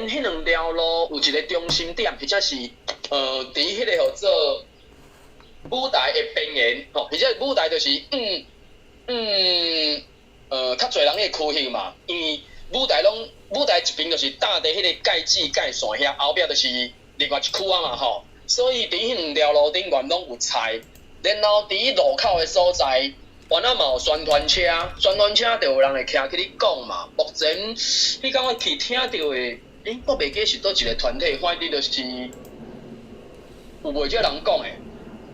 前迄两条路有一个中心点，或者是伫迄个叫做舞台的边缘，或者舞台就是较侪人的区域嘛，因为舞台一边就是搭伫迄个界址界线遐，后壁就是另外一区啊嘛吼，所以伫迄两条路顶原拢有菜，然后伫路口的所在。原来嘛有宣传车，宣传车就有人会徛去你讲嘛。目前你敢我去听到的，我袂记是倒一个团体，反正就是有袂少人讲的。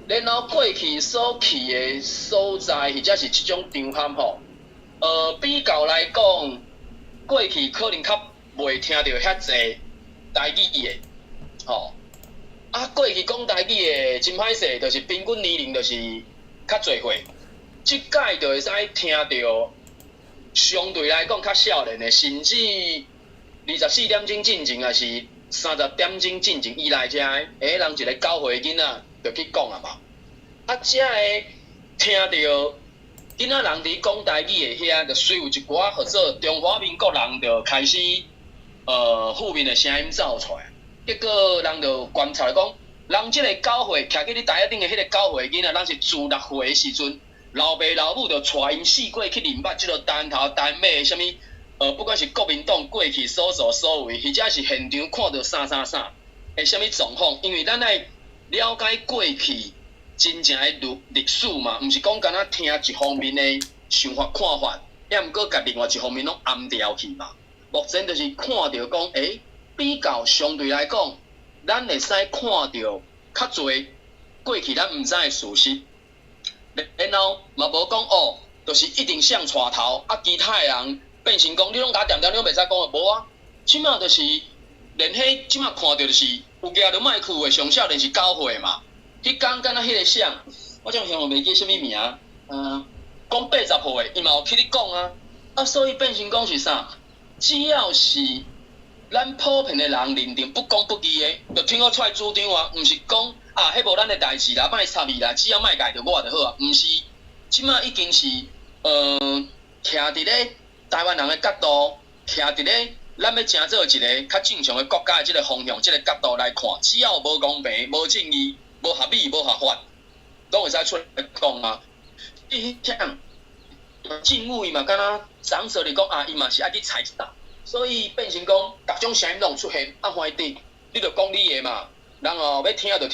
然后过去所去的所在，或者是即种场合吼，比较来讲，过去可能较袂听到遐济台语的，吼。过去讲台语的真歹势，就是平均年龄就是较侪岁。即届就会使听到，相对来讲较少年的，甚至24点钟进前，还是30点钟进前以来遮的，人一个9岁囡仔就去讲啊嘛。遮个听到囡仔人伫讲台语的遐，就随有一寡或者中华民国人就开始负面的声音走出来，结果人就观察讲，人即个9岁徛去你台顶的迄个9岁囡仔，人是自6岁的时阵。老爸老母就带因四过去认捌即个单头单尾的什物，不管是国民党过去所作所为，或者是现场看到啥的什物状况，因为咱爱了解过去真正的历史嘛，毋是讲干那听一方面的想法看法，也毋过甲另外一方面拢暗掉去嘛。目前就是看到讲，比较相对来讲，咱会使看到较侪过去咱毋知的事实。然后嘛无讲就是一定上带头，其他的人变成讲你拢甲点点，你拢袂使讲的无啊。即马就是连迄即马看到就是有举着麦克的上少年是9岁嘛。迄天敢若迄个相，我种形容袂记什物名，讲80岁的，伊嘛有去你讲啊。所以变成讲是啥？只要是咱普遍的人认定不公不义的，就听我出来主张啊，毋是讲。迄无咱的代志啦，莫插伊啦，只要莫改着我就好啊。毋是，即马已经是徛伫咧台湾人的角度，徛伫咧咱要成做一个较正常的国家的即个方向、即个角度来看，只要无公平、无正义、无合理、无合法，拢会使出来讲啊。伊像政府伊嘛，敢若长说嚟讲伊嘛是爱去踩一打，所以变成讲各种声音拢出现，反正你着讲你的嘛。人要听就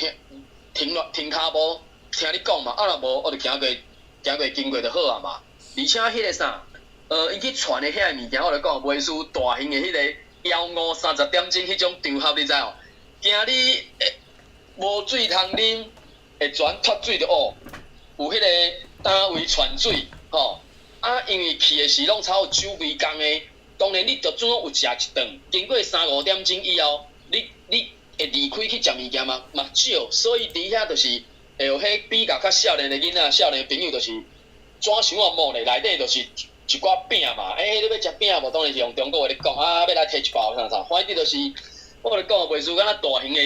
停脚步，听你讲嘛。若无我就行过经过就好啊嘛。而且迄个啥，因去传的遐个物件，我就讲袂输大型的迄个15、30点钟迄种场合，你知哦？惊你无水通啉，会全脱水就有迄个单位传水，吼。因为去的时拢差不多9、10工的，当然你就总有食一顿，经过3、5点钟以后，你会离开去食物件嘛少，所以伫遐就是会有迄比较较少年的囡仔、少年朋友，就是怎想摸咧，内底就是一寡饼嘛。你要食饼无？当然是用中国话咧讲要来摕一包啥，反正就是我咧讲袂输敢若大型的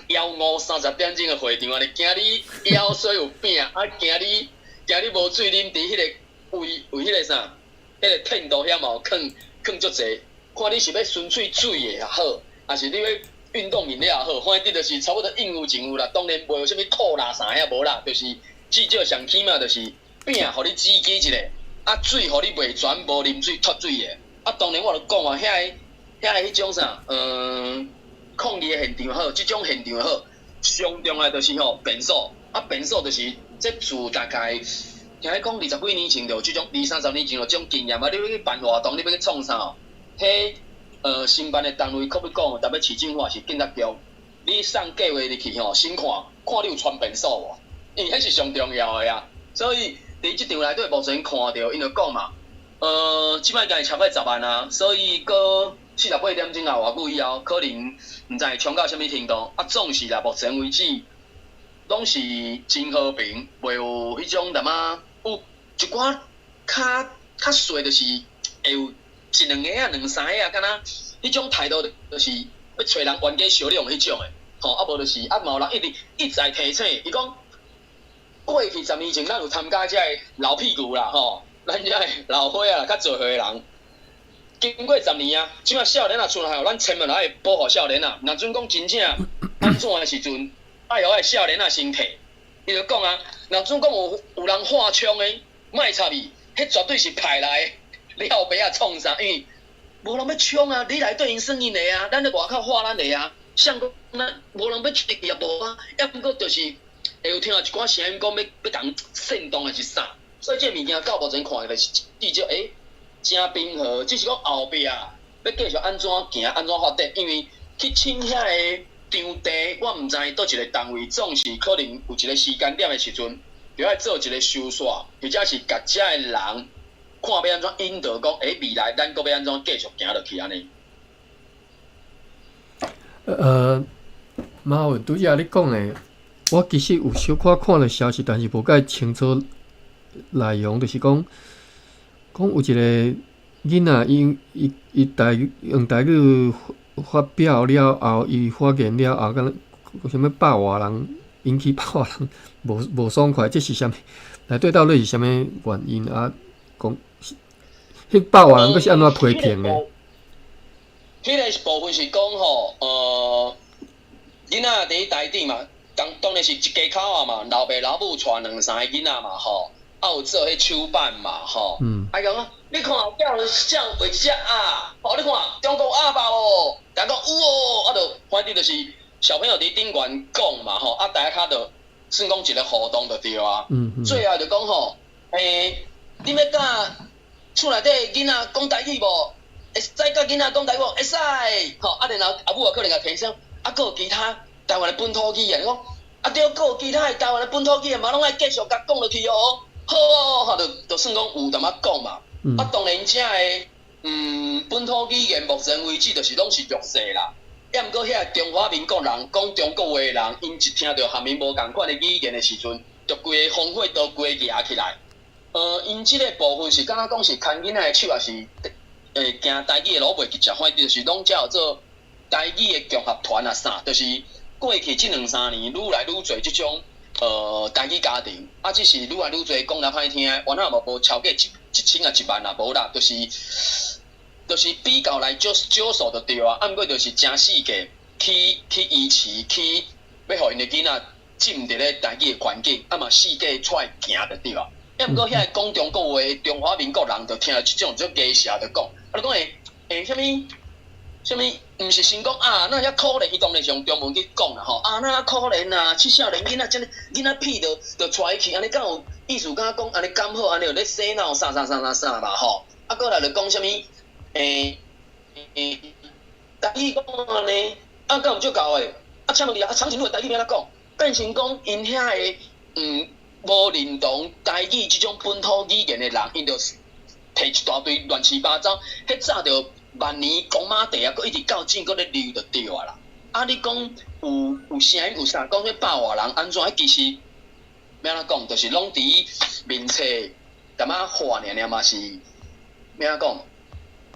15、30点钟的会场，你惊你腰水有饼，惊你无水啉，伫迄个为迄个啥，迄个天道遐嘛有囥足济，看你是要纯粹水的也好，还是你要。运动饮料也好，反正就是差不多应有尽有啦。当然袂有啥物吐啦啥遐无啦，就是至少上起码就是饼，互你刺激一下，水互你袂全无啉水脱水的。当然我就讲遐迄种啥，抗议的现场好，即种现场好，上重要就是便所，便所就是这自大概听讲20几年前就有即种，20、30年前就即种经验你要去办活动，你要去创啥迄。申办的单位，可要讲，特别市政府是警察局，你送计划入去先看你有穿便所无，因为迄是上重要的啊。所以伫即场内底目前看到，因就讲嘛，即摆家己超过10万啊，所以过48点钟啊，偌久以后，可能毋知冲到什么程度。总是啦，目前为止，拢是真和平，袂有迄种淡仔有一寡较细，就是会有。1、2个2、3个敢若迄种态度，就是要找人冤家相谅迄种的，无就是嘛有人一再提醒，伊讲过去10年前咱有参加遮个老屁股啦，咱遮个老伙仔啦，较做伙的人，经过10年啊，即摆少年啊出来，咱千万爱保护少年啊。若准讲真正安怎的时阵，爱互爱少年啊身体。伊就讲啊，若准讲有人化枪的，莫插伊，迄绝对是派来的。你后壁啊创啥？因为无人要冲啊，你来对因算因的啊，咱咧外口化咱的啊。像讲咱无人要刺也无啊，要毋过就是会有听到一寡声音讲要共煽动还是啥。所以这物件到目前看就是至少真平和，只是讲后壁啊，要继续安怎行、安怎发展，因为去清遐个场地，我毋知倒一个单位，总是可能有一个时间点的时阵，就要做一个收煞，或者是甲遮个人看要安怎引导，讲未来咱阁要安怎继续行落去安尼。马文拄则你讲的，我其实有小可看了消息，但是无介清楚内容，就是讲有一个囡仔，伊用台语发表了后，伊发言了后，敢若啥物百外人引起百外人无爽快，这是啥物？内底到底是啥物原因啊？讲迄百外人佫是安怎批评的？迄个部分是讲吼，囡仔伫台顶嘛，当然是一家口啊嘛，老爸老母带2、3个囡仔嘛吼，有做迄手办嘛吼，讲啊，你看叫像会食啊，你看中国阿爸哦，人讲有哦，就反正就是小朋友伫顶悬讲嘛吼，大家就算讲一个互动就对啊。最后就讲吼，你要甲厝内底囡仔讲台语无？会使甲囡仔讲台语，会使，吼，然后阿母可能甲提醒，佫有其他台湾的本土语言，讲对，佫有其他的台湾的本土语言嘛，拢爱继续甲讲落去哦。好哦，就算讲有淡仔讲嘛。当然遮个本土语言目前为止就是拢是弱势啦。毋过遐中华民国人讲中国话的人，因一听到含面无共款的语言的时阵，就规个烽火都规个举起来。因即个部分是敢若讲是牵囡仔的手，也是。行台语的老爸去食，反正就是拢叫做台语的共合团啊啥，就是过去这2、3年愈来愈侪这种台语家庭，只是愈来愈侪讲来歹听，原来无超过1000啊1万啊，无啦，就是比较来少数就对啊，毋过就是真世界去支持去要互因的囡仔进入咧台语的环境，嘛世界出来行就对啊。毋过遐讲中国话的中华民国人就听到这种就假设就讲。就讲啥物，毋是先讲啊，那遐可怜，伊当然是用中文去讲啦吼。啊，那可怜啊，七少年囡仔，囡仔屁就带去，安尼敢有意思？敢讲安尼刚好，安尼有咧洗脑啥嘛吼。过来就讲啥物台语讲安尼，敢有足够诶？请问你长颈鹿台语要安怎讲？变成讲因遐个无认同台语即种本土语言诶人，因就摕一大堆乱七八糟，迄早着万年公马地啊，佫一直到井佫咧溜就对啊啦。你讲有声音有啥？讲迄百外人安怎？其实要安怎讲，就是拢伫面册淡仔话尔嘛是要安怎讲？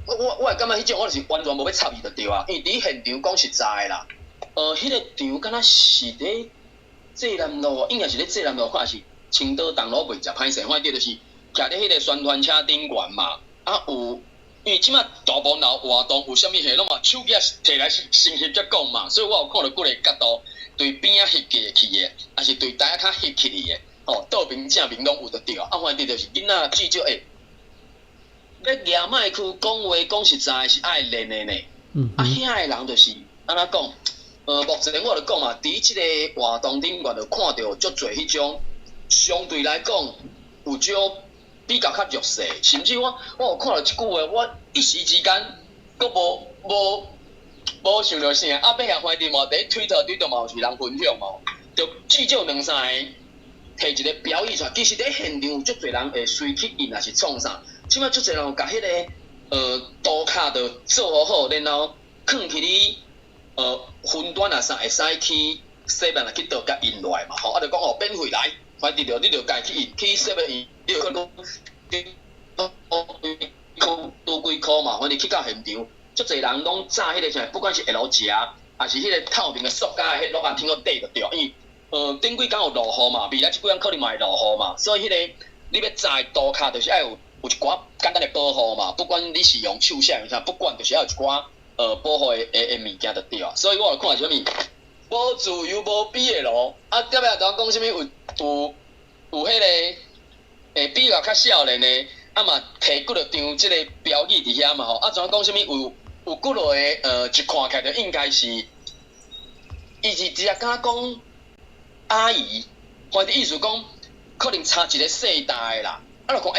我会感觉迄种我就是完全无要插伊就对啊，因为伫现场讲实在诶啦，迄个场敢若是咧济南路，应该是咧济南路，看是青岛东路袂食歹势，反正就是。徛咧迄个宣传车顶悬嘛，有，因为即摆大部闹活动有啥物事，拢嘛手机摕来先翕才讲嘛，所以我有看到几个角度，对边仔翕过去的，还是对台较翕起的，倒面正面拢有得着。反正就是囡仔至少会，要举麦克讲话讲实在是爱练的呢。遐个人就是安怎讲？目前我就讲嘛，伫即个活动顶悬就看到足侪迄种相对来讲有少。比较较弱势，甚至我有看到一句话，我一时之间佫无想到啥，尾下反正嘛伫Twitter嘛有是人分享嘛，就至少2、3个摕一个表演出来。其实伫现场有足侪人会随去印，还是创啥？即摆足侪人有甲迄个图卡就做好，然后放去你云端啊啥会使去7啊去倒甲印落来嘛，就讲免费来。反正你就家去7印，你就讲多几箍嘛，反正去到现场，足侪人拢炸迄个啥，不管是 L 食，还是迄个透明的塑胶的迄落啊，听到底就对，因为顶几工有落雨嘛，未来即几工可能嘛会落雨嘛，所以迄个你要炸的涂骹就是要有有一寡简单的保护嘛，不管你是用手写啥，不管就是要有一寡保护的物件就对啊。所以我就看是啥物，无自由无比的路，啊，隔壁就讲啥物有迄个比较较少年的，啊嘛摕几落张即个标语伫遐嘛吼，啊，怎讲啥物有几落个一看起来就应该是，伊是直接敢讲阿姨，或者意思讲可能差一个世代啦，啊，就讲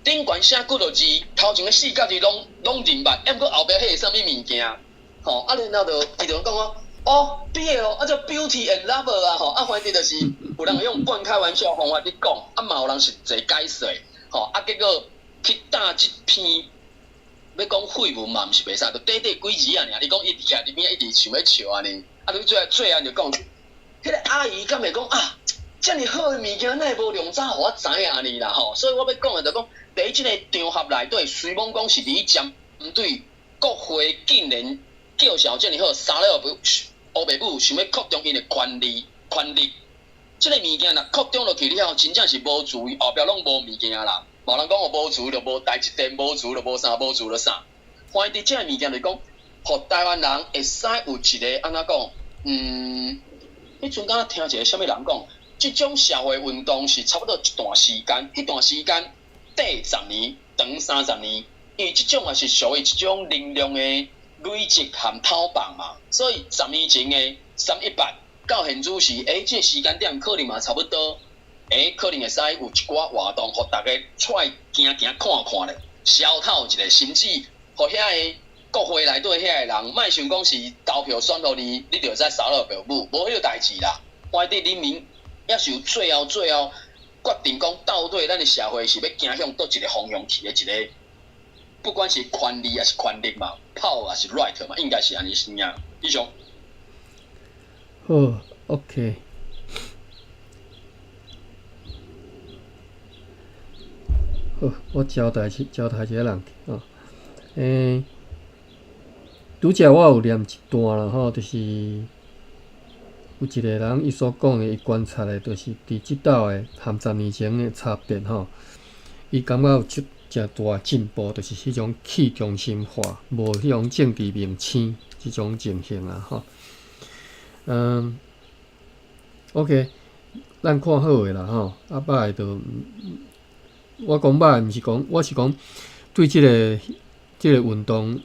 顶悬写几落字，头前个4角字拢认捌，毋过后壁迄个啥物物件，吼，啊，然后就伊就讲BL 啊叫 Beauty and Lover 啊吼，啊反正就是有人用半开玩笑方法去讲，啊嘛有人实际解说，吼，啊结果去打即篇要讲废文嘛，毋是袂使，就短几字啊尔，你讲伊伫遐里面一直想要笑啊呢，啊你最后就讲，迄个阿姨敢会讲啊，遮尔好诶物件，哪会无量早互我知影呢啦吼，所以我要讲诶就讲，第一即个场合内底，虽讲讲是伫针对国会竟然叫嚣遮尔好，杀了乌白母想要扩张因的权力，即个物件若扩张落去了，真正是无自由，后壁拢无物件啦。无人讲我无自由就无代志地，无自由就无啥，无自由就啥。反正即个物件就是讲，互台湾人会使有一个安怎讲，迄阵敢听一个啥物人讲，即种社会运动是差不多一段时间，迄段时间短10年，长30年，因为即种也是属于一种能量的累积和讨棒嘛，所以10年前的318到现主是，即个时间点可能嘛差不多，可能会使有一寡活动，互大家出来行看看咧，消透一下，甚至互遐个国会内底遐个人，莫想讲是投票选互你，你就会使杀了父母，无迄个代志啦。反正人民也是有最后决定讲，到底咱的社会是要走向倒一个方向去的一个。不管是权力还是权力嘛，power还是 right 嘛，应该是安尼是样。以上。好 ，OK。好，我交代一个人哦。拄则我有念一段啦吼，就是有一个人伊所讲的，伊观察的，就是伫即道的和10年前的差别吼，伊感觉有真大进步，就是迄种去中心化，无迄种政治明星即种情形啊吼。OK， 咱看好诶啦吼，啊歹诶就我讲歹，毋是讲，我是讲对即个运动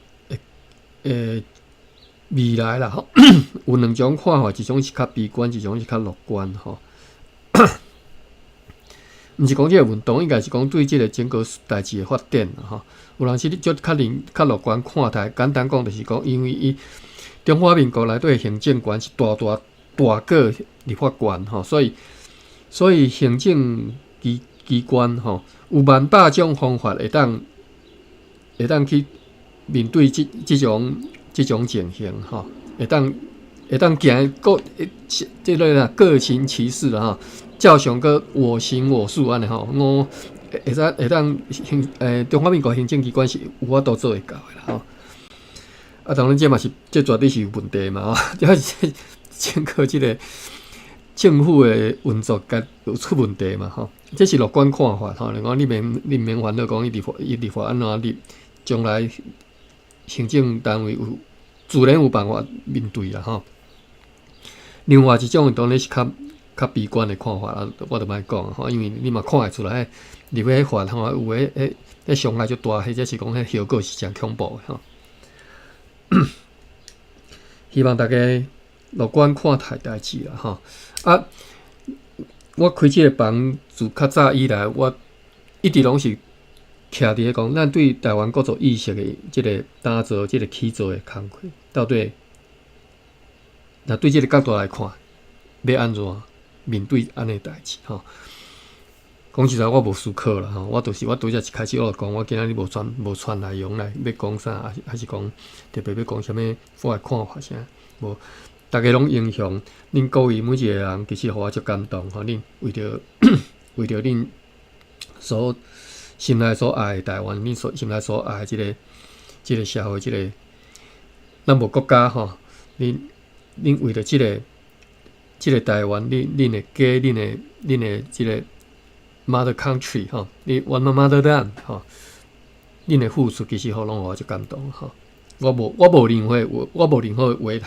未来啦吼，有两种看法，一种是较悲观，一种是较乐观吼。毋是讲即个运动，应该是讲对即个整个代志的发展啦吼。有阵时你就较乐观看待，简单讲就是讲，因为伊中华民国内底行政权是大个立法权吼，所以行政机关吼有万百种方法会当去面对即种情形吼，会当行即个啦各行其事啦吼。照常个我行我素安尼吼，我会当中华民国行政机关是有法度做会到的啦吼。啊，当然这嘛是这绝对是有问题嘛吼，这是整个即个政府的运作有出问题嘛吼。这是乐观看法吼，你讲你免烦恼讲伊立法安怎立，将来行政单位有自然有办法面对啦吼。另外一种当然是较悲观的看法啦，我就莫讲吼，因为你嘛看会出来，立法迄法吼有迄伤害就大，或者是讲迄效果是真恐怖的吼。希望大家乐观看待代志啦吼。啊，我开即个房自较早以来，我一直拢是徛伫咧讲，咱对台湾各族意识的即个打造、即个起造的工课，到底若对即个角度来看，要安怎面对安尼代志吼？讲实在，我无思考啦吼，我拄则一开始我就讲，我今仔日无传内容来要讲啥，还是讲特别要讲啥物我的看法啥，无。大家拢英雄，恁各位每一个人，其实互我足感动吼。恁为着恁所心内所爱的台湾，恁心内所爱的即个社会，咱无国家吼，恁为着即个台湾，恁的家，恁的即个 mother country 吼，你 one mother land 吼，恁的付出其实互拢互我足感动吼。我无任何话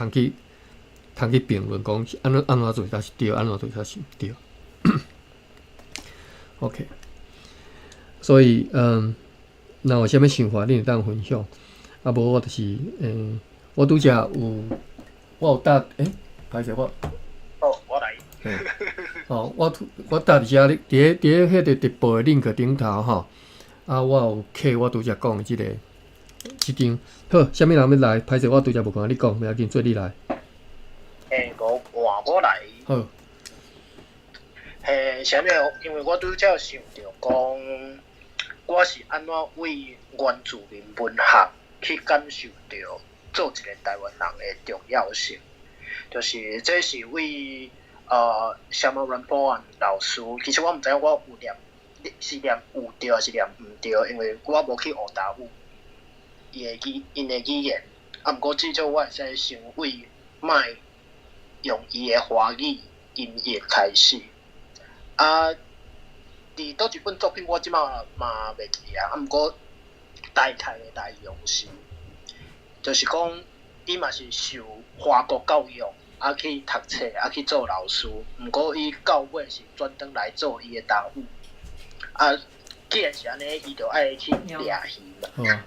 通去评论讲安怎做才是对，安怎做才是毋对。OK， 所以若有啥物想法，恁会当分享。啊，无我就是我拄则我有搭歹势我。我来。我搭伫遮伫迄个直播的 link 顶头吼，啊，我有刻我拄则讲的即张。好，啥物人要来？歹势我拄则无看你讲，袂要紧，做你来。我来。好。啥物？因为我拄则想着讲，我是安怎为原住民文学去感受着做一个台湾人的重要性，就是这是为Shamma Rampo 老师，其实我毋知影我有是念有对还是念毋对，因为我无去学达语，因的语言，啊，毋过至少我会使先为卖用伊的华语音译开始。啊，伫倒一本作品我即马嘛袂记啊，毋过大概的内容是，就是讲伊嘛是受华国教育，啊去读册，啊去做老师，毋过伊到尾是专登来做伊的达语。啊，既然是安尼，伊就爱去掠鱼嘛。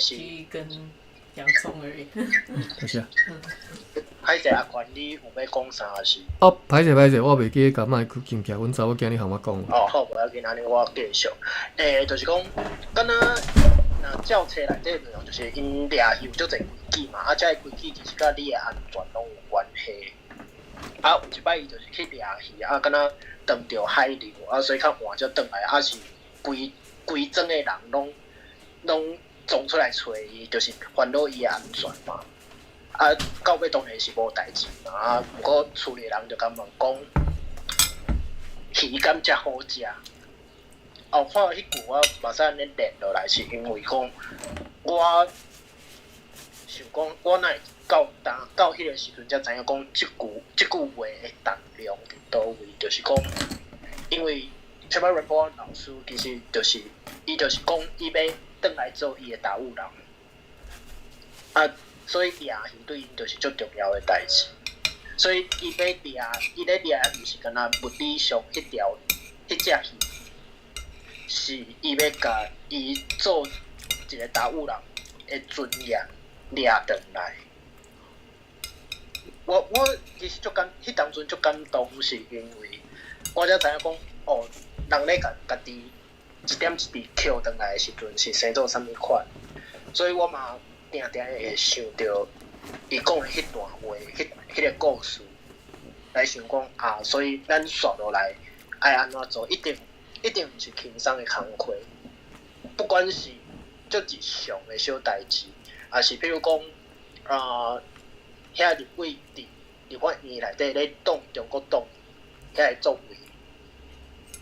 是跟洋葱而已。多谢。歹势阿权，你有要讲啥是？歹势，我袂记甲麦去进去，阮查某囝你向我讲。好，无要紧，安尼我继续。就是讲，敢若教册内底内容就是因掠鱼足侪规矩嘛，啊，这规矩其实甲你的安全拢有关系。啊，有一摆伊就是去掠鱼，啊，敢若撞着海流，啊，所以较晚才转来，啊是规庄的人拢撞出来找伊，就是烦恼伊的安全嘛。啊，到尾当然是无代志嘛，啊，不过厝里人就感觉讲，鱼敢遮好食。看迄句我马上咧练落来，是因为讲我想讲，我哪会到迄个时阵才知影讲即句话的重量伫倒位，就是讲，因为 Shamma Rampo 老师其实就是伊就是讲伊要转来做伊的达悟人，啊。所以掠鱼对因就是最重要的代志，所以伊咧掠毋是干那物理上迄只鱼，是伊要甲伊做一个达悟人的尊严掠转来。我其实迄当阵足感动，是因为我才知影讲，人咧家己一点一滴捡转来的时阵是生做啥物款，所以我嘛。定会想到伊讲的迄段话，迄个故事，来想讲啊，所以咱刷落来爱安怎做，一定毋是轻松的工课，不管是足日常的小代志，也是譬如讲遐入位伫我院内底咧党中国党遐个作为，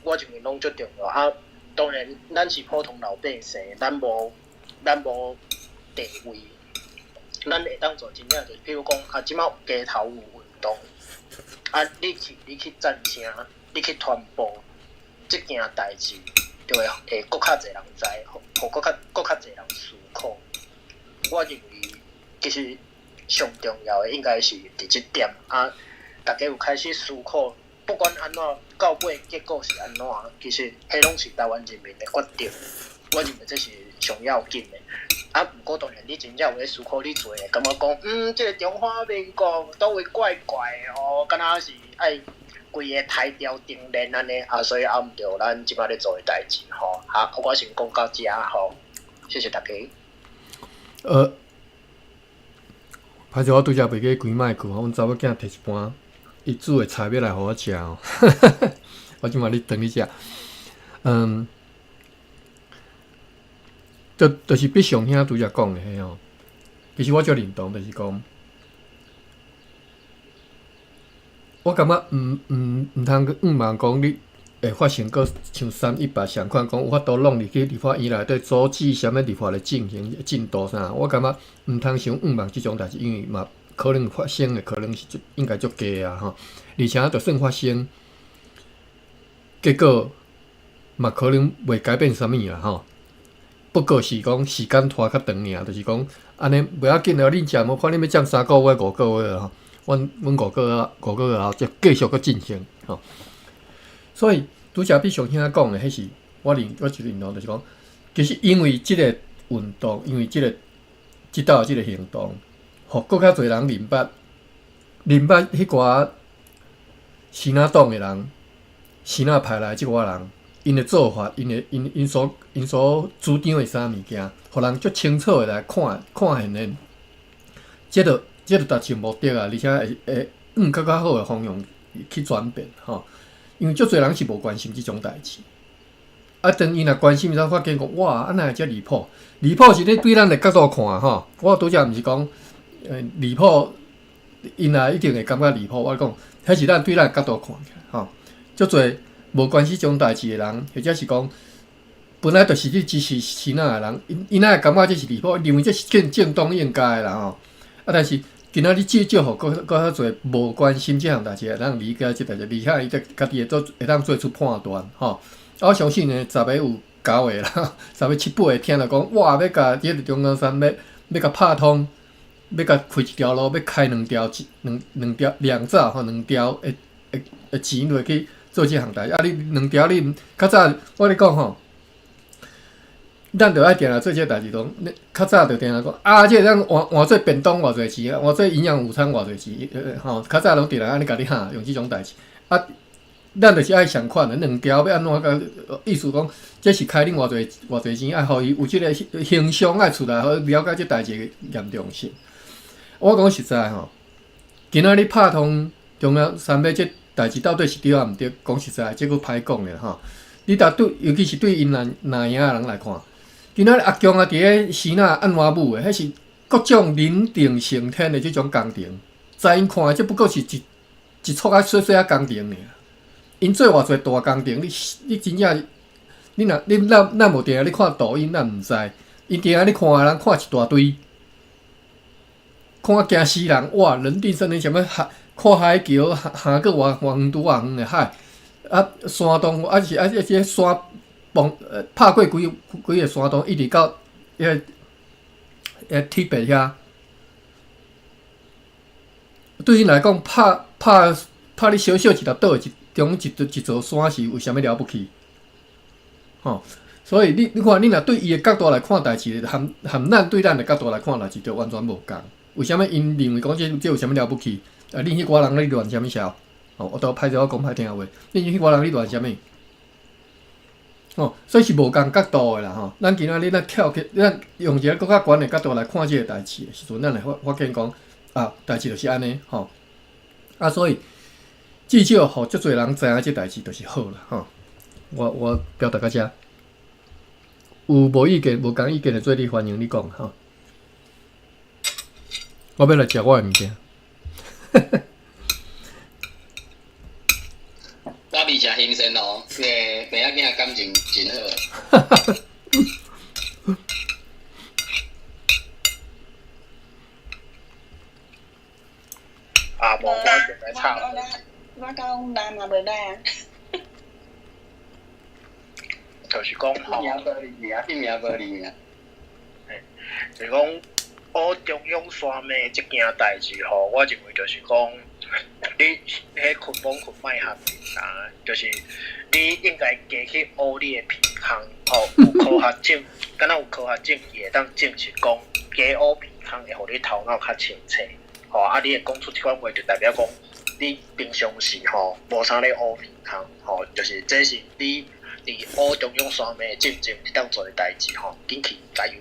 我认为拢足重要啊。当然，咱是普通老百姓，咱无地位，咱会当做真正就是，譬如讲啊，即马街头有运动，啊，你去赞声，你去传播即件代志，就会搁较侪人知，互搁较侪人思考。我认为其实上重要的应该是伫即点啊，大家有开始思考，不管安怎，到尾结果是安怎，其实迄拢是台湾人民的决定。我认为这是上要紧的。啊，不过当然，你真正有咧思考，你做诶，感觉讲，这个中华民国倒位怪怪哦，敢若是爱规个台调定练安尼啊，所以毋着咱即摆咧做诶代志吼。好，我先讲到遮吼，谢谢大家。歹势我拄则袂记关麦克，阮查某囝摕一盘伊煮诶菜要来互我食哦，我即马咧等你食，就是必上兄拄则讲的迄吼，其实我足认同，就是讲，我感觉毋通去望讲你会发生个像318相款，讲有法度弄入去立法院内底阻止啥物立法的进行进度啥，我感觉毋通想望即种代志，因为嘛可能发生的可能是应该足低啊吼，而且就算发生，结果嘛可能袂改变啥物啦吼。不过是讲时间拖较长尔，就是讲安尼袂要紧了。恁食无看恁要降3个月、5个月吼，阮5个月后再继续搁进行吼。所以拄则比上兄讲的，迄是我一认同，就是讲，其实因为即个运动，因为即道即个行动，互搁较侪人明白迄寡时哪党的人，时哪派来即寡人。因的做法，因所主张的啥物件，互人足清楚的来看现的，这就达成目的啊！而且会较好的方向去转变吼。因为足侪人是无关心即种代志，啊，等伊若关心，才发现讲哇，安那会遮离谱？离谱是咧对咱的角度看吼。我拄则毋是讲离谱，因也一定会感觉离谱。我讲，迄是咱对咱的角度看起来吼，足侪。无关系种代志的人，或者是讲本来就是去支持时哪的人，因会感觉这是离谱，认为这是正当应该的啦吼。啊，但是今仔日少少互搁较侪无关心这项代志的人理解这代志，而且伊家己会当做出判断吼。啊，我相信呢，10个有9个啦，10个7、8个听了讲，哇，要甲这个中央山要甲拍通，要甲开一条路，要开2条2兆吼2条的钱落去。做即项代志，啊！你2条你较早，我咧讲吼，咱着爱定来做即代志，拢较早着定来讲啊，即个咱换做便当偌侪钱，换做营养午餐偌侪钱，吼，较早拢定来安尼甲你喊用即种代志，啊，咱着是爱相款的2条要安怎个意思讲，这是开恁偌侪钱，爱互伊有即个形象爱出来，好了解即代志的严重性。我讲实在吼，今仔日拍通中央三尾即代志到底是对啊毋对？讲实在，这个歹讲的吼。你对，尤其是对因南营的人来看，今仔日阿强啊，伫咧时哪按摩舞的，迄是各种人定胜天的即种工程，在因看，这不过是一撮啊细啊工程尔。因做偌侪大工程，你真正，咱无定下你看抖音，咱毋知。因定下你看的人看一大堆，看惊死人！哇，人定胜天什么看海桥，行个偌远拄偌远的海，啊山洞，是这山崩拍过几个山洞，一直到铁白遐。对因来讲，拍你小小一粒岛，中一座山是有啥物了不起？吼，所以你看，你若对伊的角度来看代志，含咱对咱的角度来看代志，就完全无共。为什么因认为讲这有啥物了不起？啊！恁迄寡人咧乱啥物潲？哦，我都歹势我讲歹听话。恁迄寡人咧乱啥物？哦，所以是无共角度的啦吼。咱今仔日咱跳起，咱用一个更较悬的角度来看即个代志的时阵，咱会发现讲啊，代志就是安尼吼。啊，所以至少互足侪人知影即代志就是好啦吼。我表达到遮，有无意见、无共意见的做你欢迎你讲吼。我要来食我的物件。我味诚新鲜哦，个妹仔囝感情真好。啊，无我就来插。我讲来嘛袂来啊。就是讲吼，名无离名，一名无离名。就是讲，我中央山脉即件代志吼，我认为就是讲，你迄捆绑捆卖合啊，就是你应该加去学你的鼻孔，吼，有科学证，敢若有科学证，伊会当证实讲，加学鼻孔会互你头脑较清楚，吼，啊，你会讲出即款话，就代表讲，你平常时吼无啥咧学鼻孔，吼，就是这是你伫学中央山脉真正一当做诶代志，吼，紧去加油。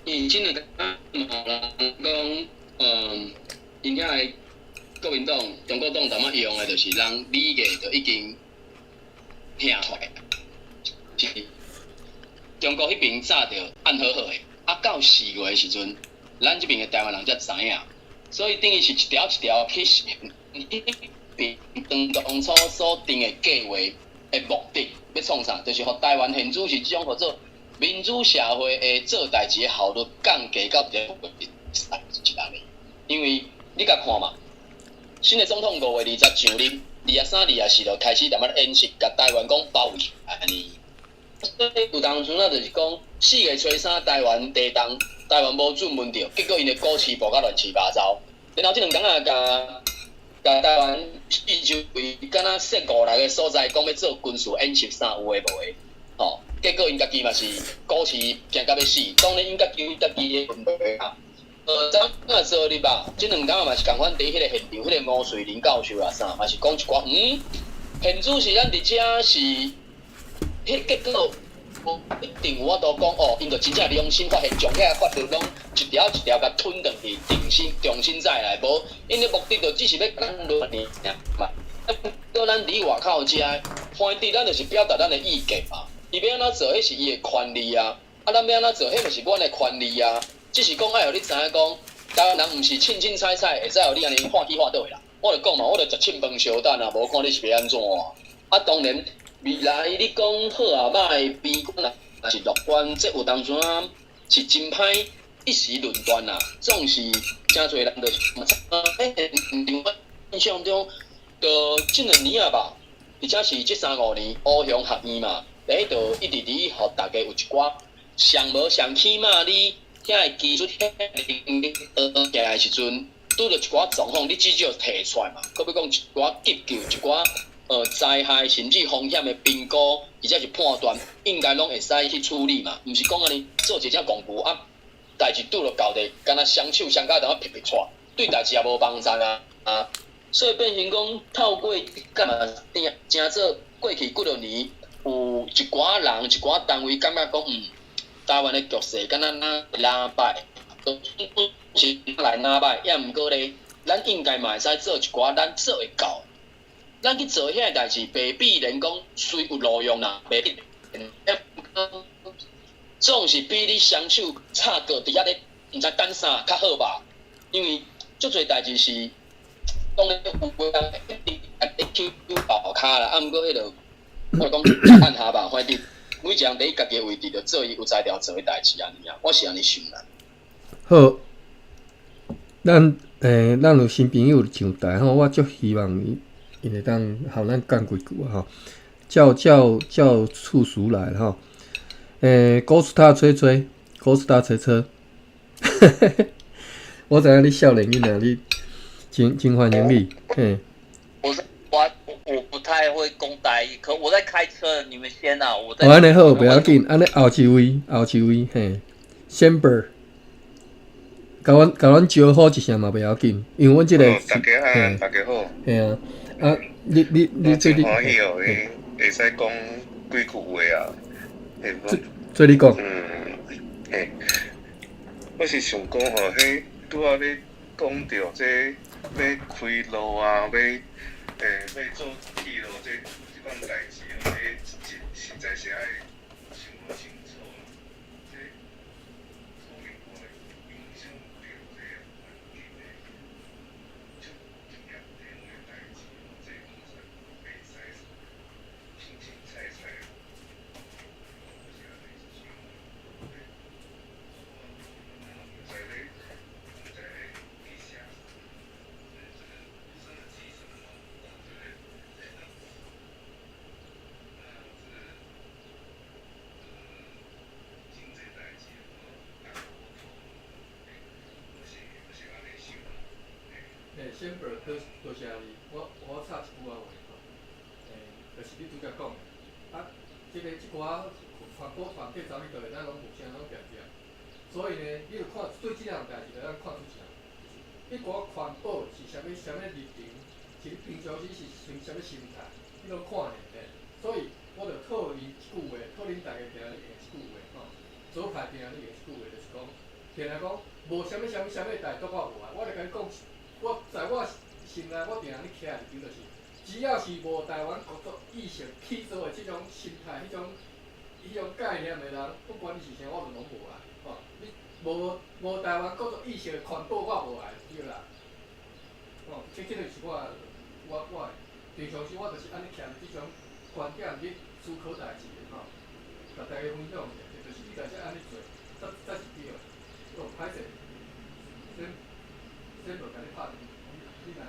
因真诶讲，人讲，因遐个国民党、中国党淡仔用诶，就是人理个就已经吓坏，是中国迄边早着按好好诶，啊到4月诶时阵，咱这边诶台湾人才知影，所以等于是一条一条去实现迄边当初所定诶计划诶目的要创啥，就是互台湾现主是即种叫做。民主社会的做代志的效率降低到一个一个因为你甲看嘛，新的总统5月20上任，23、24就开始慢慢演习，甲台湾讲包围安尼。所以有当时啊，就是讲4月初3台湾地震，台湾无准闻着，结果因的股市爆甲乱七八糟。然后这2天啊，甲台湾四周围敢若设5、6个所在，讲要做军事演习啥有诶无诶，吼。结果因家己嘛是股市惊甲要死，当然因家己诶问题啊。昨啊昨日吧，这2天嘛是共款伫迄个现场，迄个吴瑞林教授啊啥，嘛是讲一寡现主是咱伫遮是，迄结果无一定有法度讲哦，因着真正良心发现，将遐法律拢一条一条甲吞落去，重新再来，无因的目的就只是要咱乱尔嘛。到咱伫外口遮，反正咱就是表达咱的意见嘛。伊要安怎做，迄是伊的权利啊。啊，咱要安怎做，迄就是阮的权利啊。只是讲爱互你知影讲，台湾人毋是凊凊彩彩会使互你安尼看起看倒去啦。我就讲嘛，我就食凊饭烧蛋啊，无看你是要安怎啊。啊，当然未来你讲好啊歹，悲观啊，也是乐观，这有当时啊是真歹一时论断啦。总是真侪人就是印象中，就这2年啊吧，而且是这3、5年乌熊学院嘛，就一直伫互大家有一寡上无上起码你。遐个技术遐个起来时阵，拄着一寡状况，你至少提出来嘛。可比讲一寡急救、一寡灾害甚至风险的评估，或者是判断，应该拢会使去处理嘛。毋是讲安尼做一只公布啊，代志拄着到地，敢若双手相加等啊撇撇出，对代志也无帮助啊。所以变成讲透过干嘛真做过去几多年，有一寡人、一寡单位感觉讲台湾的局势敢若拉摆，都是来拉摆，也毋过咧，咱应该嘛会使做一寡咱做会到，咱去做遐个代志，未必然讲虽有路用啦，未必，总是比你双手插个伫遐咧，毋知等啥较好吧？因为足侪代志是，当然有人一定去爆卡啦，啊，毋过迄个我讲按下吧，反正。每一人伫伊家己的位置，就做伊有才调做的代志安尼啊，我是安尼想啦。好，咱有新朋友上台吼，我足希望伊会当互咱讲几句吼。叫处属来吼，古斯塔吹吹，古斯塔吹吹，我知影你少年囡仔，你真欢迎你，嘿。我不太会讲台语，可我在开车，你们先啊，我在。安尼好，不要紧，安尼后一位，嘿 ，Chamber， 甲阮招呼一声嘛，不要紧，因为阮这个。大家好，大家好。嘿啊，啊，你做你。欢喜哦，会使讲几句话啊。做你讲。嘿，我是想讲吼，迄拄仔咧讲到这要开路啊，要做铁路这款代志哦，实在是爱想好清楚啦。这可能会影响到这环境的足严重的代志哦，这讲出袂使凊凊彩彩。先不多谢你，我插一句话话吼，就是你拄则讲的，啊，即寡传播传递走去倒位，咱拢互相拢掂掂。所以呢，你著看对即项代志，咱看出啥？你讲环保是啥物立场？是你平常时是啥物心态？你拢看呢？所以我著套伊一句话，套恁大家定咧用一句话吼，左派定咧用一句话，就是讲，定来讲，无啥物代志我无爱，我著甲你讲。我在我心内，我定咧徛一点，就是只要是无台湾国族意识去做的即种心态、迄种概念的人，不管你是啥，我就拢无爱。吼，你无台湾国族意识的环保，我无爱，对啦。哦，这就是我平常时我就是安尼徛伫即种观点去思考代志的吼，甲大家分享者，就是你家只安尼做，才是对的。哦，歹势，先无甲你拍，你若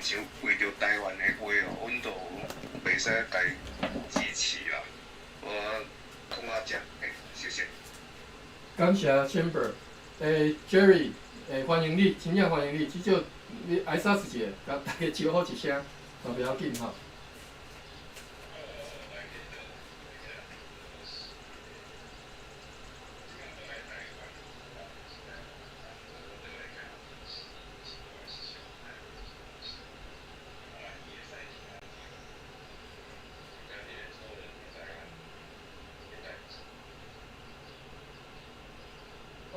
像为着台湾的话哦，阮都袂使家支持啦。我讲到这，谢谢。感谢 Chamber，Jerry，欢迎你，真正欢迎你，至少你挨杀一下，甲大家招呼一声，嘛袂要紧吼。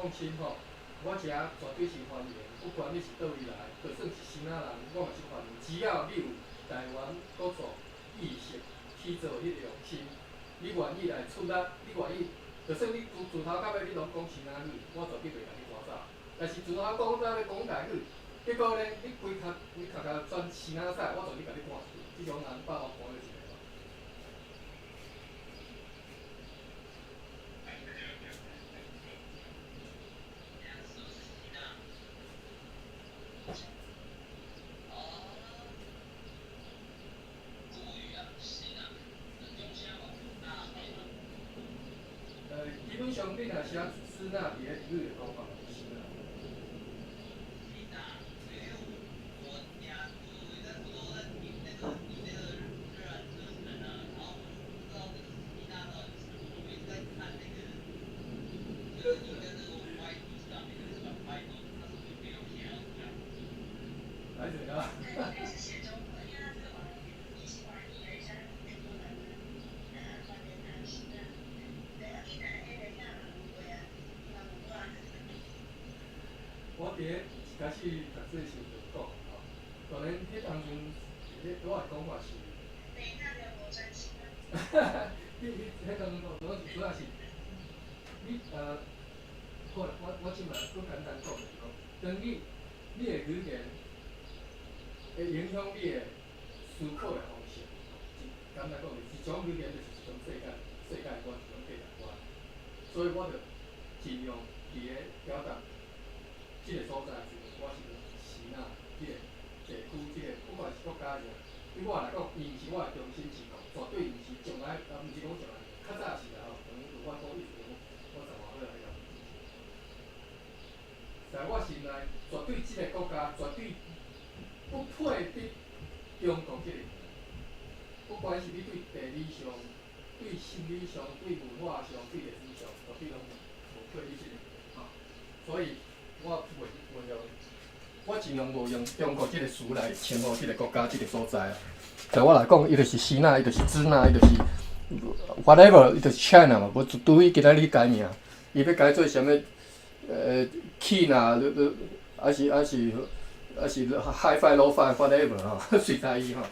放心吼，我遮绝对是欢迎，不管你是倒位来，就算是新仔人，我嘛是欢迎。只要你有台湾国族意识去做迄个用心，你愿意来出力，你愿意，就算你自头到尾你拢讲新仔语，我绝对袂甲你赶走。但是自头讲到尾讲台语，结果呢，你规壳你头壳转新仔屎，我绝对甲你赶出去。这种人把我看了一个。基本上你若写支那伫咧语的讲法就是啦。来者啊！我伫咧一开始读册时就讲吼，当然迄当阵，我的讲法是，迄当阵我主要是，你好啦，我即摆佫简单讲就是讲，当你的语言会影响你的思考的方式，简单讲就是一种语言就是一种世界观，一种价值观，所以我就尽量伫咧表达。即个所在，我是是呐，即个地区，即个不管是国家啥，对我来讲，伊毋是我的中心之国，绝对毋是从来，毋是讲从来，较早是啦吼，可能我讲意思讲，我10外岁来讲，在我心内，绝对即个国家绝对不配得中国即个，不管是你对地理上、对心理上、对文化上、对历史上，绝对拢无配得即个，吼，所以。我尽量无用中国即个词来称呼即个国家、即个所在啊。在我来讲，伊就是西那，伊就是支那，伊就是 whatever， 伊就是 China 嘛，无除非今仔日改名，伊要改做啥物China， 还是 Hi-Fi、Low-Fi whatever 吼，随在伊吼。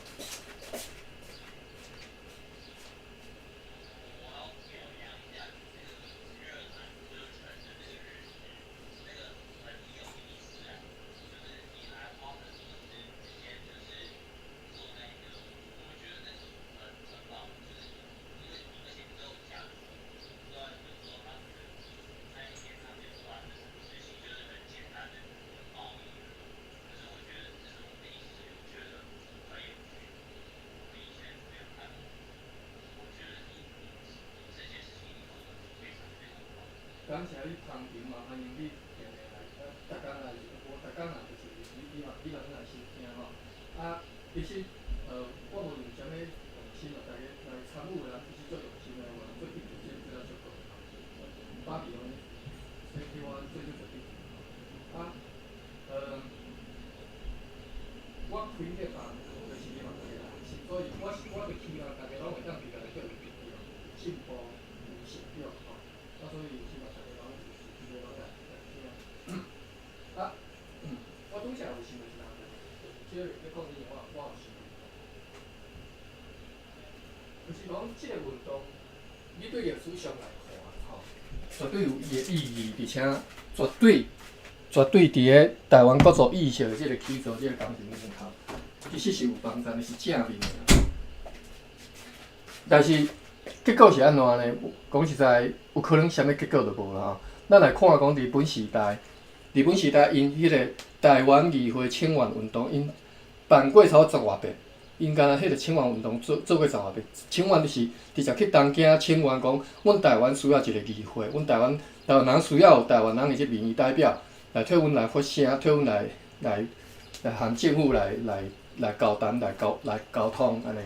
感谢你旁听嘛，欢迎你定定来，逐工来，无逐工来就是你嘛来收听吼。其实我无用啥物用心嘛，大家来参与的人其实做用心的，有人做一直做了足够。打比方，所以我做就决定。我开这房就是希望大家来，所以我就希望大家拢会当伫个做有进步、有成长吼。所以。我拄则有想一项，即个你讲以后我有想，就是讲即个运动，你对历史上来看吼，绝对有伊的意义，而且绝对伫个台湾国族意识的即个起造、即个工程里头，其实是有帮助的，是正面的。但是结果是安怎呢？讲实在，有可能啥物结果都无啦吼。咱来看讲日本时代，因迄个台湾议会请愿运动，因办过超10外遍，因敢若迄个请愿运动做过10外遍。请愿就是直接去东京请愿讲，阮台湾需要一个议会，阮台湾人需要有台湾人的即民意代表来替阮来发声，替阮来向政府来交谈、来沟通安尼。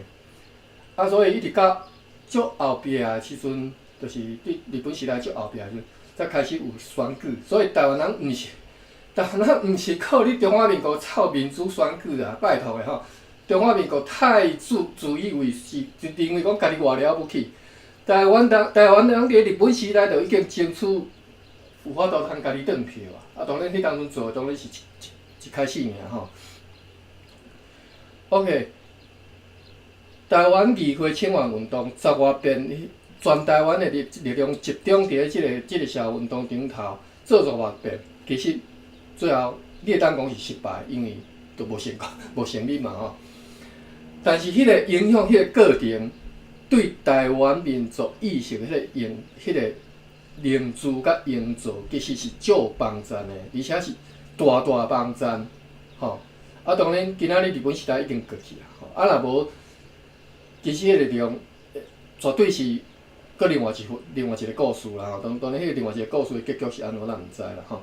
啊，所以一直到足后壁的时阵，就是日本时代足后壁的时阵，才开始有选举。所以台湾人毋是靠你中华民国操民主选举啊，拜托的吼！中华民国太自以为是，就认为讲家己偌了不起。台湾人伫日本时代就已经争取有法度通家己转票啊！当然迄当阵做的当然是一开始尔吼。OK， 台湾议会请愿运动10外遍，全台湾的力量集中伫即个社会运动顶头做10外遍，其实最后你会当讲是失败，因为都无成立嘛吼。但是迄个影响，迄个过程对台湾民族意识迄个凝聚甲营造，其实是足有帮助的，而且是大帮助吼。啊，当然今仔日日本时代已经过去啊，吼。啊，若无，其实迄个力量绝对是搁另外一个故事啦吼。当然，迄个另外一个故事的结局是安怎，咱毋知啦吼。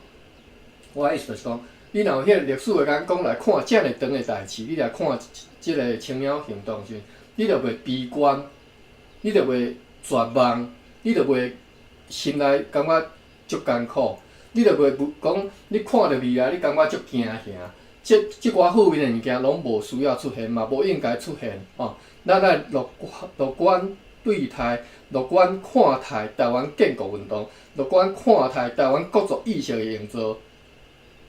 我的意思就是讲，你若有迄个历史的眼光来看遮尔长的代志，你来看即个青鸟行动时，你就袂悲观，你就袂绝望，你就袂心内感觉足艰苦，你就袂讲你看到未来，你感觉足惊吓。即寡负面的物件拢无需要出现，嘛无应该出现吼。咱来乐观对待，乐观看待台湾建国运动，乐观看待台湾国族意识的营造。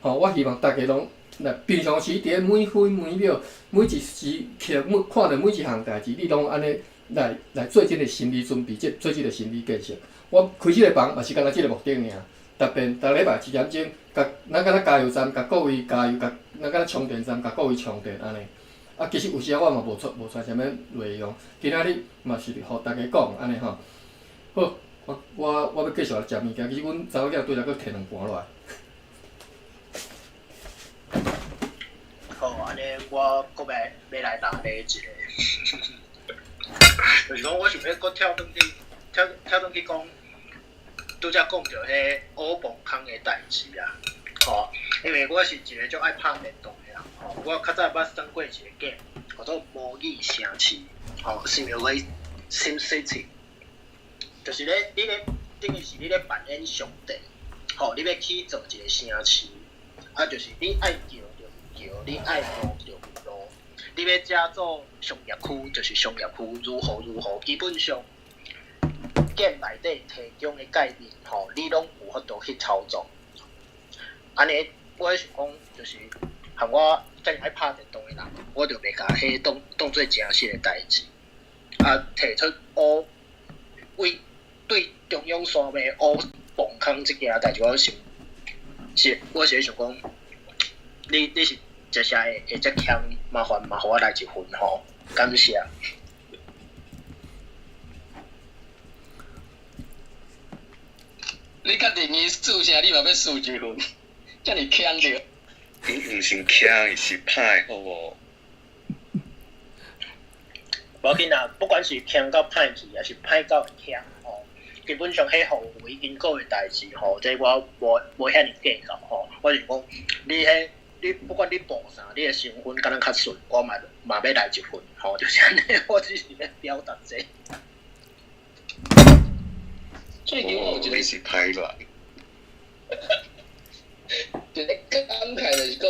吼，我希望大家拢来平常时伫咧每分每秒、每一时刻看到每一项代志，你拢安尼来做即个心理准备，做即个心理建设。我开即个房嘛是干那即个目的尔。逐礼拜1点钟，咱敢若加油站，甲各位加油，咱敢若充电站，甲各位充电安尼。啊，其实有时我嘛无传啥物内容，今仔日嘛是互大家讲安尼吼。好，我要继续来食物件，其实阮查某囝对来佫摕2盘落来。好，安尼我搁要来打咧一个，就是讲我想要搁跳转去讲。拄则讲到迄乌崩坑的代志啊，吼，因为我是一个足爱拍电动的人，吼，我较早捌耍过一个 game， 叫做模拟城市，吼 ，simulate sim city， 就是咧，等于是你咧扮演上帝，吼，你要去做一个城市，啊，就是你爱叫就叫，你爱路就路，你要遮做商业区就是商业区，如何，基本上。game 内底提供的界面，吼，你拢有法度去操作。安尼，我想讲，就是含我真爱拍电动的人，我就袂甲迄当做真实的代志。啊，提出为对中央山脉乌崩坑这件代志，我是想讲，你是真正会遮强，麻烦我来一份吼，感谢。你确定伊输啥？你嘛要输一份，遮尔强着。伊毋是强，伊是歹，好无？无要紧啊，不管是强到歹去，还是歹到强，吼，基本上迄项有已经过的代志，吼，这我无遐尔计较，吼。我是讲，你不管你报啥，你的成分敢若较顺，我嘛要来一份，吼，就是安尼。我只是要表达这。最近我有一个是歹人。一个感慨就是讲，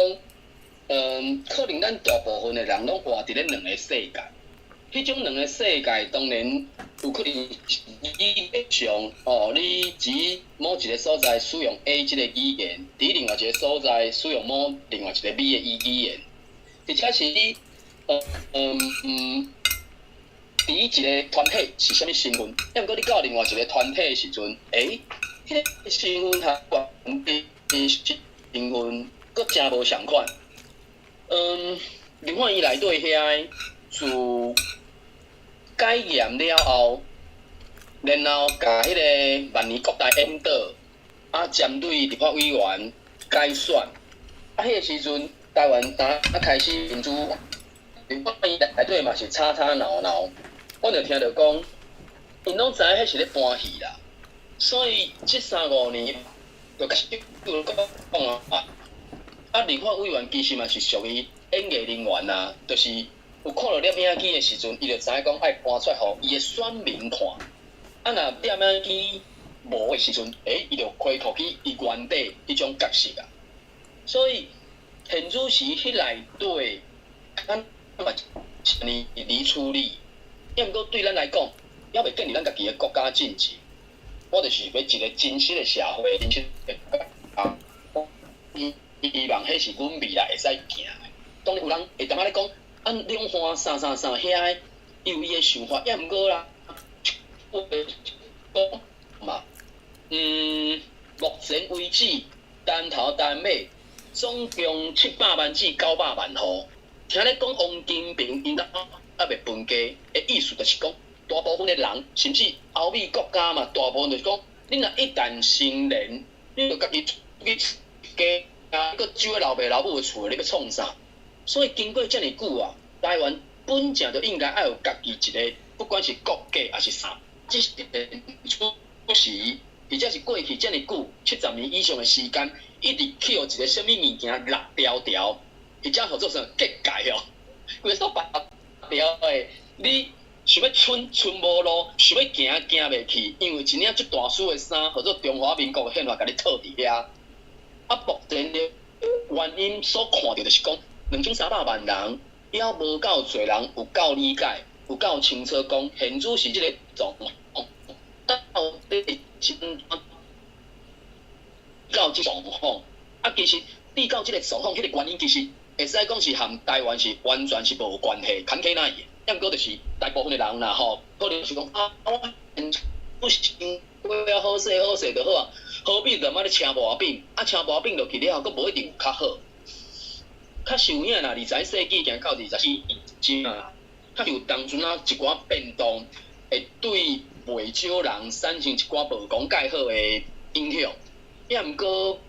可能咱大部分的人拢活伫咧两个世界。迄种两个世界当然有可能是语言上，你伫某一个所在使用 A 即个语言，伫另外一个所在使用另外一个 B 的语言，而且是你伫一个团体是啥物身份？抑毋过你到另外一个团体的时阵，迄个身份和团体身份佫真无相款。另外伊内底遐自改验了后，然后甲迄个万年国大引导，针对立法委员改选，迄个时阵台湾打开始民主，内底嘛是吵吵闹闹，我就听着讲，因拢知影迄是咧搬戏啦，所以即3-5年就开始讲啊，立法委员其实嘛是属于演艺人员啊，就是有看到摄影机的时阵，伊就知影讲爱搬出来，互伊的选民看。啊，若摄影机无的时阵，伊就恢复去伊原底迄种角色啊。所以现主席迄内底，咱嘛是离处理，抑毋过对咱来讲，也袂建立咱家己的国家政治。我就是要一个真实的社会，真实的啊，希望迄是阮未来会使行的。当然有人会当咧讲，两岸啥遐，伊有伊的想法，抑毋过啦，我讲嘛，目前为止，单头单尾总共700万至900万户。听咧讲，王金平因兜还袂分家，的意思就是讲，大部分的人，甚至欧美国家嘛，大部分就是讲，你若一旦成年，你就家己去家。啊！个住喺老爸老母的厝，你要创啥？所以经过遮尔久啊，台湾本正就应该要有家己一个，不管是国家还是啥，即是出时，或者是过去遮尔久70年以上的时间，一直去有一个什么物件落条条，或者合作成结界哦，规所白条的，你想要寸无路，想要行袂去，因为一领即大书的衫，或者中华民国的宪法，甲你套伫遐。啊，目前的原因所看到就是讲，2300万人，也无够侪人有够理解，有够清楚讲，现主是即个状况，到底是到即状况。啊，其实你到即个状况，迄个原因其实会使讲是和台湾是完全是无关系，牵起哪样？抑毋过就是大部分的人啦吼，可能是讲啊，我不行，过啊好势就好啊。好比就妈咧车磨饼，啊车磨饼落去了后，佫无一定有较好。较受影啦，20世纪行到24世啊，较有当阵啊一寡变动，会对袂少人产生一寡无讲介好的影响。抑毋过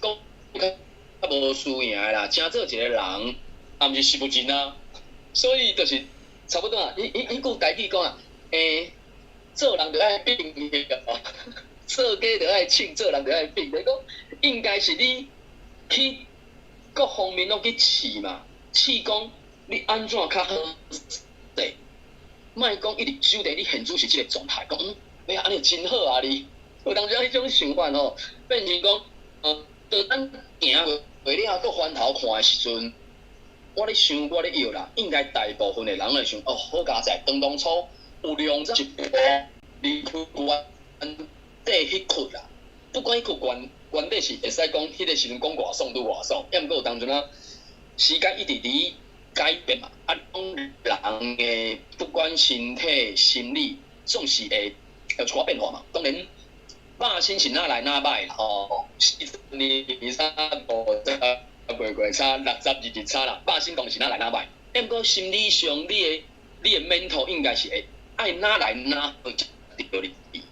讲较无输赢的啦，真做一个人，也毋是食不尽啊。所以就是差不多啊，伊句台语讲啊，做人就爱拼个。做家就爱请，做人就爱拼。就是讲，应该是你去各方面拢去试嘛，试讲你安怎较好势，莫讲一直守伫你现主是即个状态，讲要安尼真好啊你。有当时迄种想法吼，变成讲，就咱行过了搁翻头看的时阵，我咧想，我咧摇啦，应该大部分的人来想，好佳哉，当初有量一步离开原底迄窟啦，不管迄窟原底是会使讲，迄个时阵讲偌爽拄偌爽，抑毋过有当阵啊，时间一直伫改变嘛，啊，讲人的不管身体、心理，总是会有一寡变化嘛。当然，百姓是哪来哪歹吼，40年、23、过差62日差啦，百姓当然是哪来哪歹。抑毋过心理上，你的mental 应该是会爱哪来哪好才对你。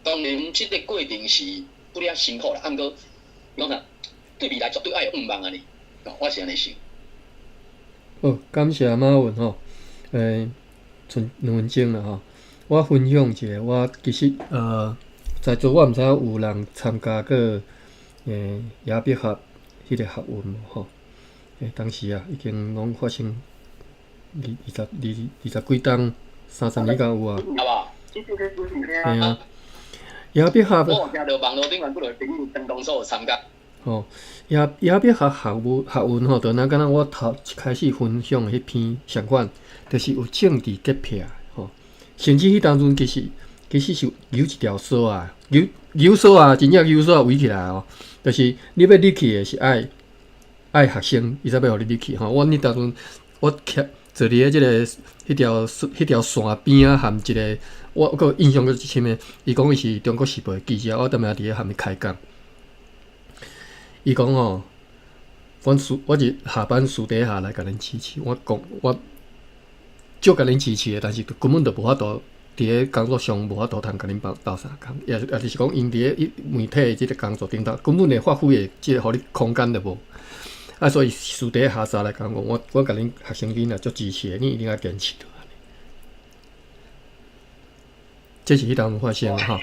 当然，这个过程是不了辛苦啦，毋过讲啥，对未来绝对爱有望安尼，我是安尼想。好，感谢马文吼，剩2分钟啦吼，我分享一下，我其实在座我毋知有人参加过亚伯学迄个学运无吼？当时啊，已经拢发生二十几档，30年敢有啊？好吧？嘿啊。亚伯学，我听到网络顶面不落朋友当当所有参加。吼，亚伯学运吼，就敢若我头一开始分享的迄篇相反，就是有政治结魄吼，甚至迄当阵其实是有一条锁啊，有锁啊，真正有锁围起来哦，就是你要入去的是爱学生，伊才要互你入去吼。我当阵我坐伫咧即个迄条线边啊，含一个。我个印象个最深诶，伊讲伊是中国时报诶记者，我当面伫咧含伊开讲。伊讲吼，我是下班私底下来甲恁支持，我讲我少甲恁支持诶，但是根本就无法度伫咧工作上无法度通甲恁斗相共，也就是讲因伫咧媒体诶即个工作顶头，根本连发挥诶即个互你空间都无。所以私底下沙来讲，我甲恁学生囡仔足支持的，你一定要坚持着。这是迄当发生的哈。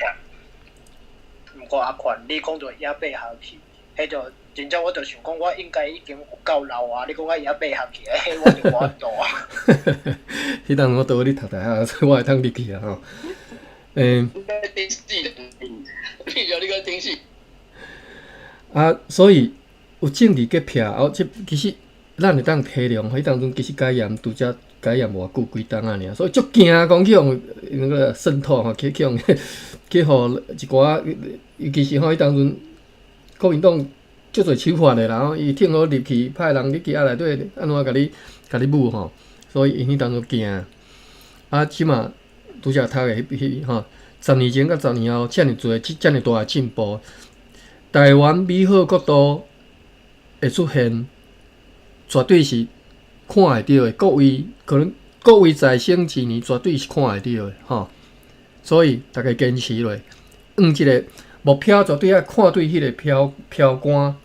毋过阿宽，你讲到野百合去，迄就真正我就想讲，我应该已经有够老啊！你讲我野百合去，迄我就无度啊。迄当我倒咧读大学，所以我会通入去啊吼。顶死，骗着你个顶死。啊，所以有政治结票，即其实咱会当体谅，迄当中其实解严拄则解严偌久几冬啊尔，所以足惊讲去用那个渗透吼，去用去互一寡，尤其是吼迄当中国民党足侪手法的啦，吼，伊挺好入去，派人入去啊内底安怎甲你舞吼，所以因迄当中惊。啊，即码拄则读的迄吼，10年前甲10年后，遮尔侪遮尔大的进步，台湾美好国度会出现，绝对是看会到的。各位可能各位在生之年，绝对是看会到的吼。所以大家坚持落，即个目标绝对要看对迄个标杆，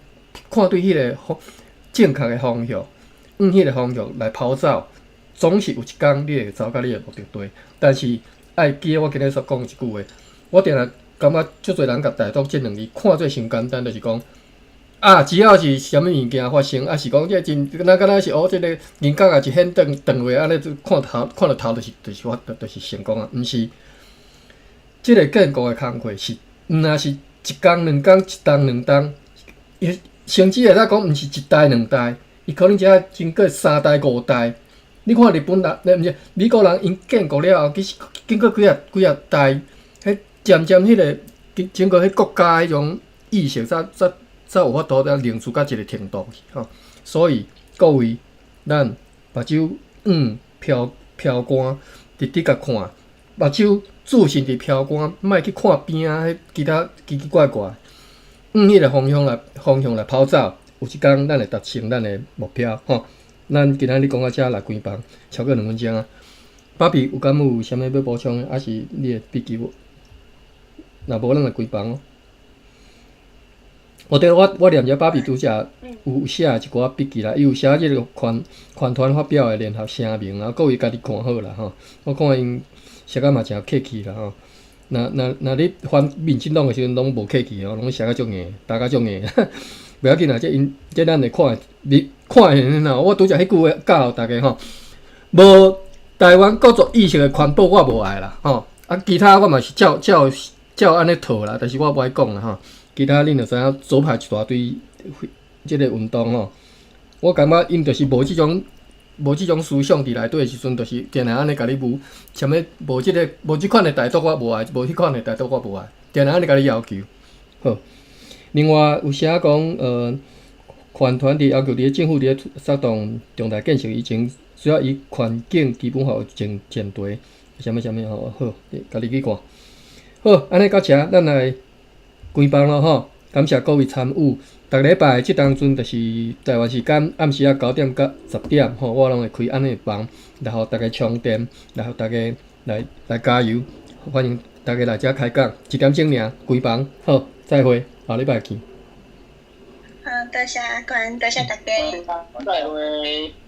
看对迄个正确的方向，迄个方向来跑走。总是有一天你会走到你的目的地，但是爱记我今日所讲一句话，我定来感觉足侪人甲台独这两字看做伤简单，就是讲啊，只要是啥物物件发生，啊是讲这真咱敢若是这个人格啊一显断话，安尼就看到头就是成功啊，毋是。即个建国的工课是，若是一工两工，一冬两冬，甚至会当讲毋是一代两代，伊可能只经过3代5代。你看日本人，毋是美国人，因建国了后，其实经过几啊代，迄渐渐迄个经过迄国家迄种意识，才有法度来凝聚到一个程度去吼。所以各位，咱目睭飘杆，直直甲看，目睭注视伫飘杆，莫去看边啊，迄其他奇奇怪怪，迄个方向来跑走，有一天咱会达成咱的目标吼。咱今仔日讲到遮来关房，超过2分钟啊。爸比有敢有啥物要补充的？还是你的笔记有？若无，咱来关房哦。我念遮爸比拄则有写一寡笔记啦，伊有写即个团发表的联合声明啊，各位家己看好啦吼。我看因写甲嘛诚客气啦吼。若你翻民进党的时阵，拢无客气哦，拢写甲足硬，打甲足硬。袂要紧啦，这咱会看会呐。我拄则迄句话教大家吼，无台湾各族意识的传播我无爱啦吼。啊，其他我嘛是照安尼套啦，但是我无爱讲啦吼。其他恁就知影左派一大堆即个运动吼。我感觉因就是无即种思想伫内底的时阵，就是定定安尼甲你无啥物无即款的台独我无爱，无迄款的台独我无爱，定定安尼甲你要求好。另外有写讲，环团伫要求伫政府伫策动重大建设以前，需要以环境基本法前提，啥物吼，好，家己去看。好，安尼到遮，咱来关房咯吼。感谢各位参与。逐礼拜即当阵就是台湾时间暗时9点到10点吼，我拢会开安尼房，然后大家充电，然后大家来加油。欢迎大家来遮开讲，1点钟尔关房。好，再会。下礼拜见。好，多谢阿冠，多谢大家。再会。